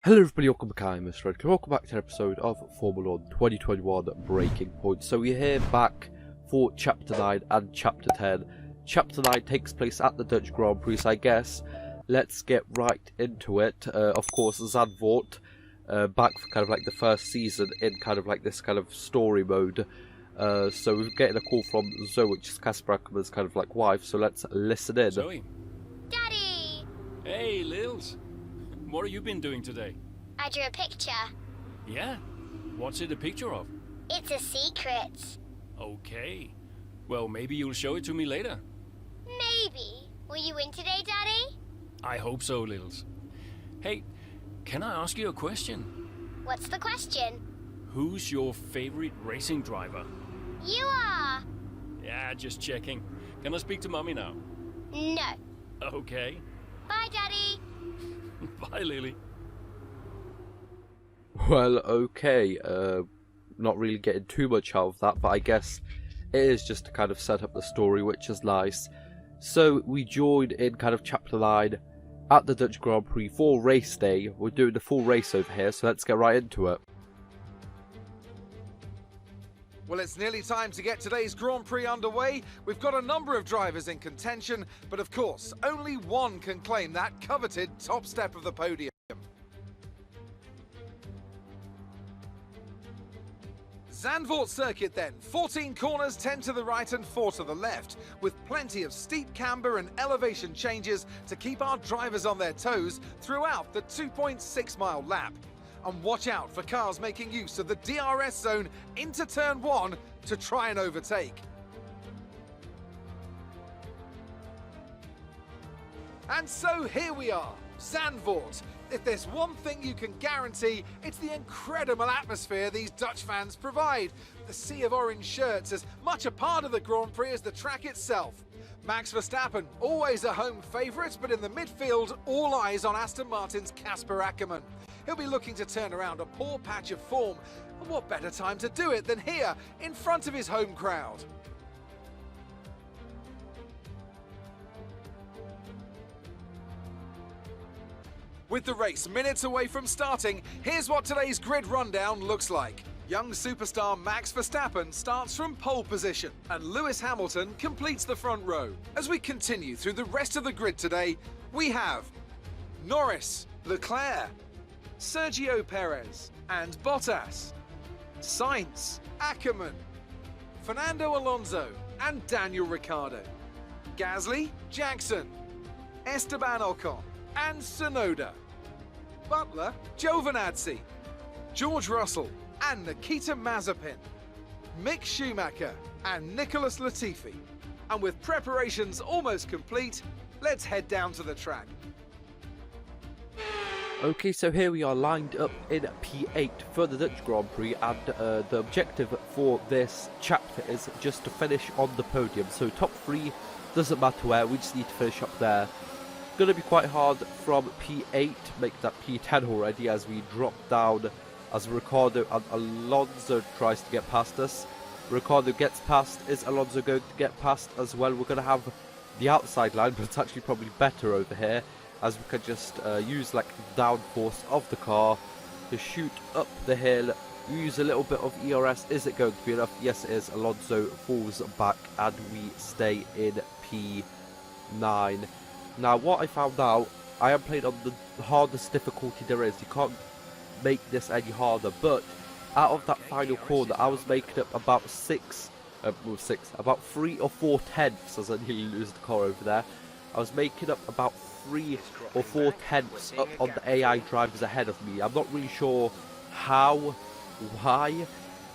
Hello everybody, welcome back, I'm MrRedClaw. Welcome back to an episode of Formula 1 2021 Breaking Point. So we're here back for Chapter 9 and Chapter 10. Chapter 9 takes place at the Dutch Grand Prix, so I guess let's get right into it. Of course, Zandvoort, back for kind of like the first season in kind of like this kind of story mode. So we're getting a call from Zoe, which is Casper Ackerman's kind of like wife, so let's listen in. Zoe. Daddy! Hey, Lils. What have you been doing today? I drew a picture. Yeah? What's it a picture of? It's a secret. Okay. Well, maybe you'll show it to me later. Maybe. Will you win today, Daddy? I hope so, Lils. Hey, can I ask you a question? What's the question? Who's your favorite racing driver? You are. Yeah, just checking. Can I speak to Mommy now? No. Okay. Bye, Daddy. Bye, Lily. Well, okay, not really getting too much out of that, but I guess it is just to kind of set up the story, which is nice. So we joined in kind of Chapter 9 at the Dutch Grand Prix for race day. We're doing the full race over here, so let's get right into it. Well, it's nearly time to get today's Grand Prix underway. We've got a number of drivers in contention, but of course, only one can claim that coveted top step of the podium. Zandvoort circuit then, 14 corners, 10 to the right and 4 to the left, with plenty of steep camber and elevation changes to keep our drivers on their toes throughout the 2.6 mile lap. And watch out for cars making use of the DRS zone into turn 1 to try and overtake. And so here we are, Zandvoort. If there's one thing you can guarantee, it's the incredible atmosphere these Dutch fans provide. The sea of orange shirts as much a part of the Grand Prix as the track itself. Max Verstappen, always a home favourite, but in the midfield, all eyes on Aston Martin's Casper Ackerman. He'll be looking to turn around a poor patch of form, and what better time to do it than here, in front of his home crowd. With the race minutes away from starting, here's what today's grid rundown looks like. Young superstar Max Verstappen starts from pole position, and Lewis Hamilton completes the front row. As we continue through the rest of the grid today, we have Norris, Leclerc, Sergio Perez and Bottas, Sainz, Ackerman, Fernando Alonso and Daniel Ricciardo, Gasly, Jackson, Esteban Ocon and Tsunoda, Butler, Giovinazzi, George Russell and Nikita Mazepin, Mick Schumacher and Nicholas Latifi. And with preparations almost complete, let's head down to the track. Okay, so here we are lined up in P8 for the Dutch Grand Prix, and the objective for this chapter is just to finish on the podium. So top 3 doesn't matter where, we just need to finish up there. Going to be quite hard from P8, make that P10 already as we drop down as Ricciardo and Alonso tries to get past us. Ricciardo gets past, is Alonso going to get past as well? We're going to have the outside line, but it's actually probably better over here, as we can just use like the downforce of the car to shoot up the hill, use a little bit of ERS. Is it going to be enough? Yes it is. Alonso falls back and we stay in P9. Now what I found out, I am playing on the hardest difficulty there is. You can't make this any harder, but out of that final corner I was making up about about 3 or 4 tenths as I nearly lose the car over there. I was making up about 3 or 4 tenths up on the AI drivers ahead of me. I'm not really sure how, why,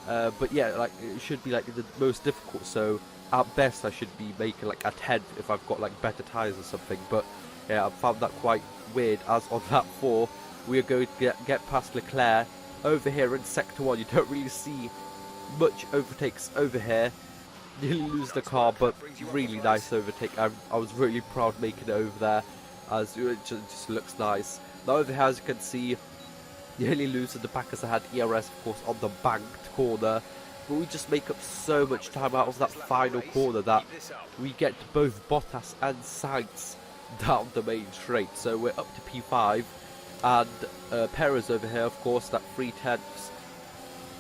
but yeah, like it should be like the most difficult, so at best I should be making like a 10th if I've got like better tyres or something. But yeah, I found that quite weird, as on lap 4 we are going to get past Leclerc. Over here in sector 1 you don't really see much overtakes over here. Nearly lose the car, but really nice overtake. I was really proud making it over there, as it just looks nice. Now over here, as you can see, nearly losing the back as I had ERS, of course, on the banked corner. But we just make up so much time out of that final corner that we get both Bottas and Sainz down the main straight. So we're up to P5, and Perez over here, of course, that 3/10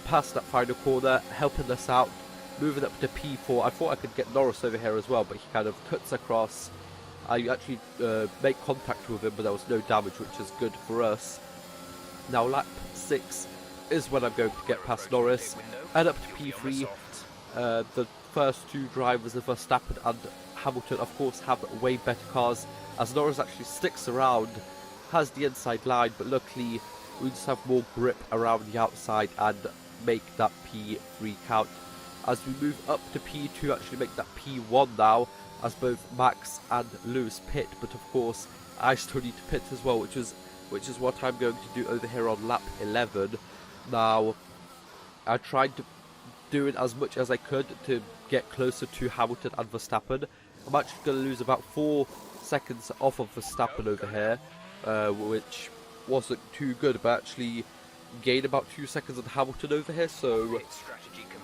past that final corner, helping us out, moving up to P4. I thought I could get Norris over here as well, but he kind of cuts across. I actually make contact with him, but there was no damage, which is good for us. Now lap 6 is when I'm going to get past Norris, and up to P3. The first two drivers of Verstappen and Hamilton, of course, have way better cars, as Norris actually sticks around, has the inside line, but luckily we just have more grip around the outside and make that P3 count. As we move up to P2, actually make that P1 now, as both Max and Lewis pit, but of course I still need to pit as well, which is what I'm going to do over here on lap 11. Now, I tried to do it as much as I could to get closer to Hamilton and Verstappen. I'm actually going to lose about 4 seconds off of Verstappen over here, which wasn't too good, but actually gained about 2 seconds on Hamilton over here, so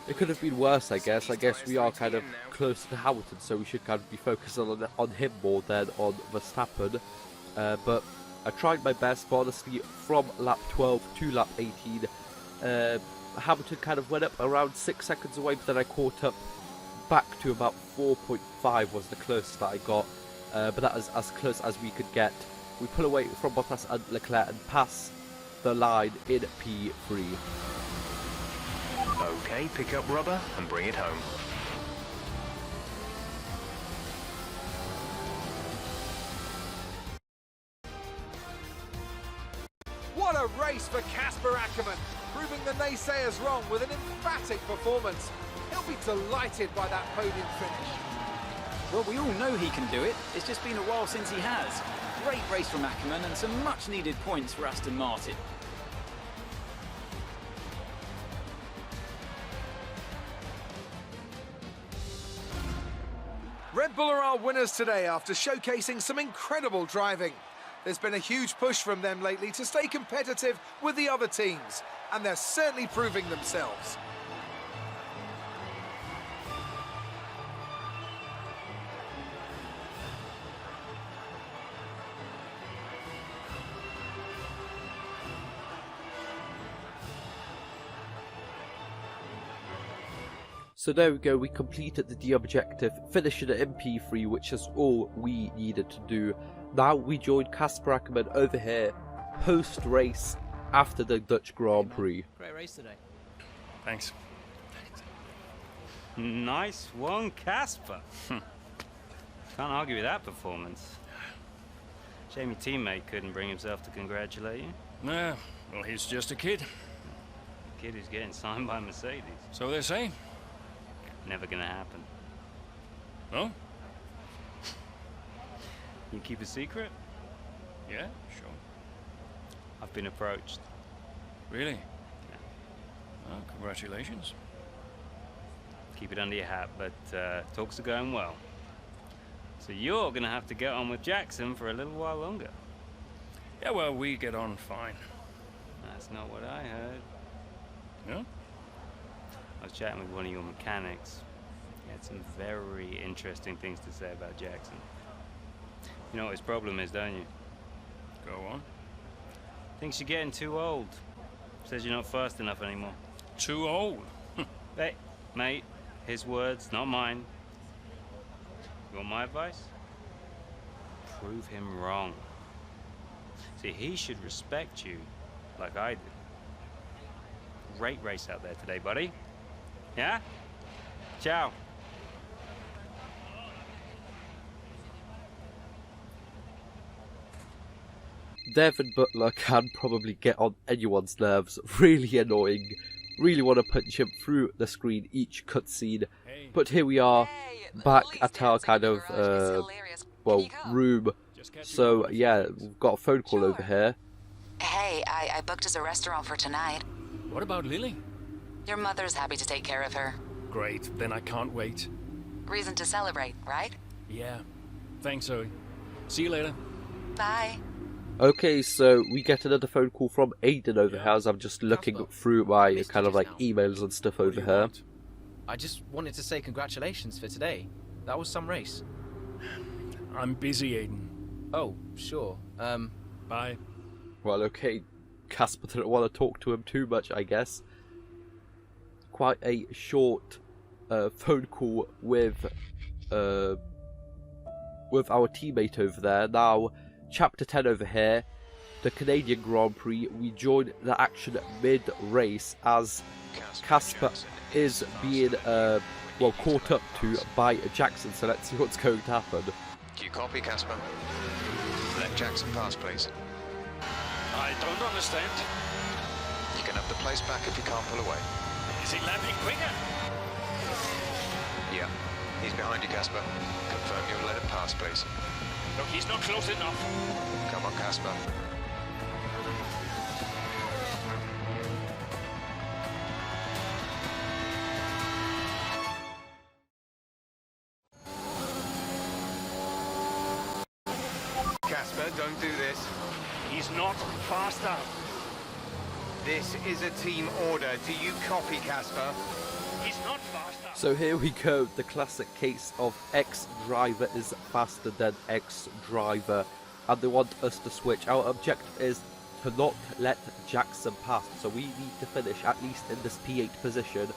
it could have been worse, I guess. I guess we are kind of closer to Hamilton, so we should kind of be focusing on him more than on Verstappen. But I tried my best, but honestly, from lap 12 to lap 18, Hamilton kind of went up around 6 seconds away, but then I caught up back to about 4.5 was the closest that I got, but that is as close as we could get. We pull away from Bottas and Leclerc and pass the line in P3. Okay, pick up rubber and bring it home. What a race for Casper Ackermann, proving the naysayers wrong with an emphatic performance. He'll be delighted by that podium finish. Well, we all know he can do it. It's just been a while since he has. Great race from Ackermann and some much needed points for Aston Martin. Red Bull are our winners today after showcasing some incredible driving. There's been a huge push from them lately to stay competitive with the other teams, and they're certainly proving themselves. So there we go, we completed the objective, finishing at MP3, which is all we needed to do. Now we join Casper Ackermann over here, post-race, after the Dutch Grand Prix. Great race today. Thanks. Nice one, Casper. Can't argue with that performance. Shame your teammate couldn't bring himself to congratulate you. Nah, well, he's just a kid. The kid who's getting signed by Mercedes. So they say. Never gonna happen. Oh? You keep a secret? Yeah, sure. I've been approached. Really? Yeah. Well, congratulations. Keep it under your hat, but talks are going well. So you're gonna have to get on with Jackson for a little while longer. Yeah, well, we get on fine. That's not what I heard. No? I was chatting with one of your mechanics. He had some very interesting things to say about Jackson. You know what his problem is, don't you? Go on. Thinks you're getting too old. Says you're not fast enough anymore. Too old. Hey, mate, his words, not mine. You want my advice? Prove him wrong. See, he should respect you like I do. Great race out there today, buddy. Yeah? Ciao. Devin Butler can probably get on anyone's nerves, really annoying. Really want to punch him through the screen each cutscene. But here we are, back at our kind of, well, room. So yeah, we've got a phone call over here. Hey, I booked us a restaurant for tonight. What about Lily? Your mother's happy to take care of her. Great, then I can't wait. Reason to celebrate, right? Yeah. Thanks, Zoe. See you later. Bye. Okay, so we get another phone call from Aiden over here as I'm just looking through my kind of like emails and stuff over here. I just wanted to say congratulations for today. That was some race. I'm busy, Aiden. Oh, sure. Bye. Well, okay, Casper didn't want to talk to him too much, I guess. Quite a short phone call with our teammate over there. Now, Chapter 10 over here, the Canadian Grand Prix. We join the action mid-race as Casper is being caught up to by Jackson. So let's see what's going to happen. Do you copy, Casper? Let Jackson pass, please. I don't understand. You can have the place back if you can't pull away. Is he landing quicker? Yeah. He's behind you, Casper. Confirm you'll let him pass, please. Look, he's not close enough. Come on, Casper. Casper, don't do this. He's not faster. This is a team order. Do you copy, Casper? He's not faster. So here we go, the classic case of X driver is faster than X driver, and they want us to switch. Our objective is to not let Jackson pass, so we need to finish at least in this P8 position.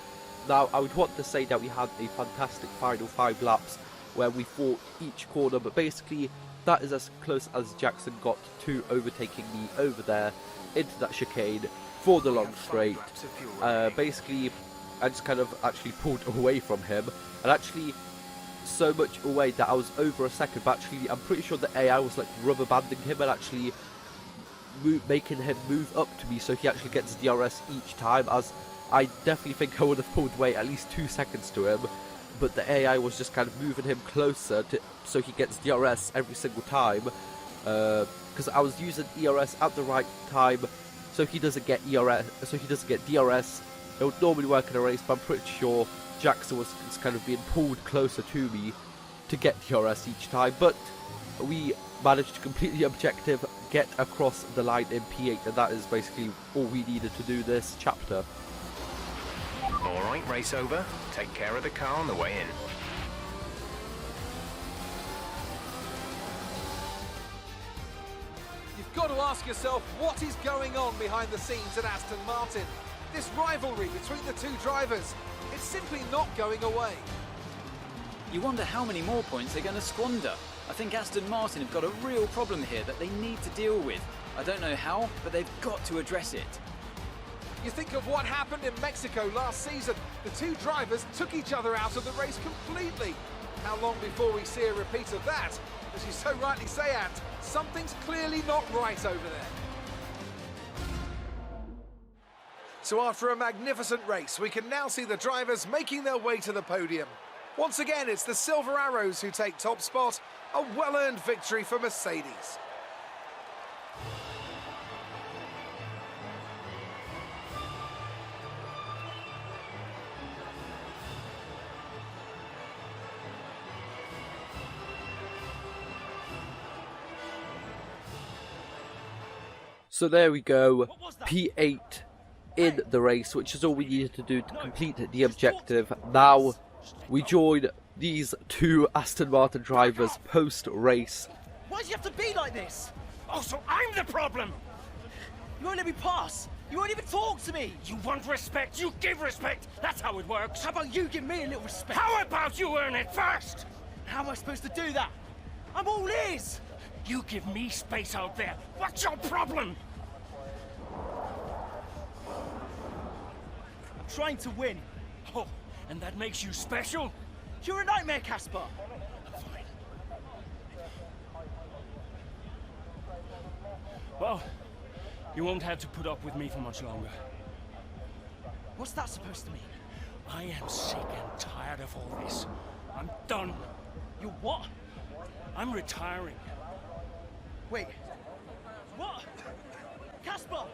Now, I would want to say that we had a fantastic final 5 laps where we fought each corner, but basically that is as close as Jackson got to overtaking me over there into that chicane for the long straight. Basically, I just kind of actually pulled away from him, and actually so much away that I was over a second, but actually I'm pretty sure the AI was like rubber banding him and actually making him move up to me so he actually gets DRS each time, as I definitely think I would have pulled away at least 2 seconds to him, but the AI was just kind of moving him closer to, so he gets DRS every single time, because I was using ERS at the right time so he doesn't get DRS. It would normally work in a race, but I'm pretty sure Jackson was kind of being pulled closer to me to get DRS each time. But we managed to complete the objective, get across the line in P8, and that is basically all we needed to do this chapter. Alright, race over. Take care of the car on the way in. You've got to ask yourself what is going on behind the scenes at Aston Martin. This rivalry between the two drivers, it's simply not going away. You wonder how many more points they're going to squander. I think Aston Martin have got a real problem here that they need to deal with. I don't know how, but they've got to address it. You think of what happened in Mexico last season. The two drivers took each other out of the race completely. How long before we see a repeat of that? As you so rightly say, Ant, something's clearly not right over there. So after a magnificent race, we can now see the drivers making their way to the podium. Once again, it's the Silver Arrows who take top spot. A well-earned victory for Mercedes. So there we go, P8 in the race, which is all we needed to do to complete the objective. Now we join these two Aston Martin drivers post-race. Why does you have to be like this? Oh, so I'm the problem! You won't let me pass. You won't even talk to me. You want respect, you give respect. That's how it works. How about you give me a little respect? How about you earn it first? How am I supposed to do that? I'm all ears. You give me space out there. What's your problem? I'm trying to win. Oh, and that makes you special? You're a nightmare, Casper. Fine. Well, you won't have to put up with me for much longer. What's that supposed to mean? I am sick and tired of all this. I'm done. You what? I'm retiring. Wait. What? Casper!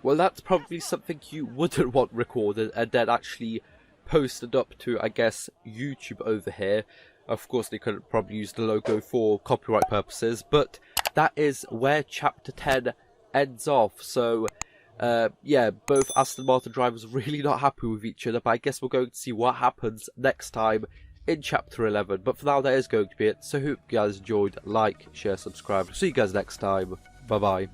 Well, that's probably something you wouldn't want recorded and then actually posted up to, I guess, YouTube over here. Of course, they couldn't probably use the logo for copyright purposes, but that is where Chapter 10 ends off. So, yeah, both Aston Martin drivers are really not happy with each other, but I guess we're going to see what happens next time in Chapter 11. But for now, that is going to be it. So, hope you guys enjoyed. Like, share, subscribe. See you guys next time. Bye-bye.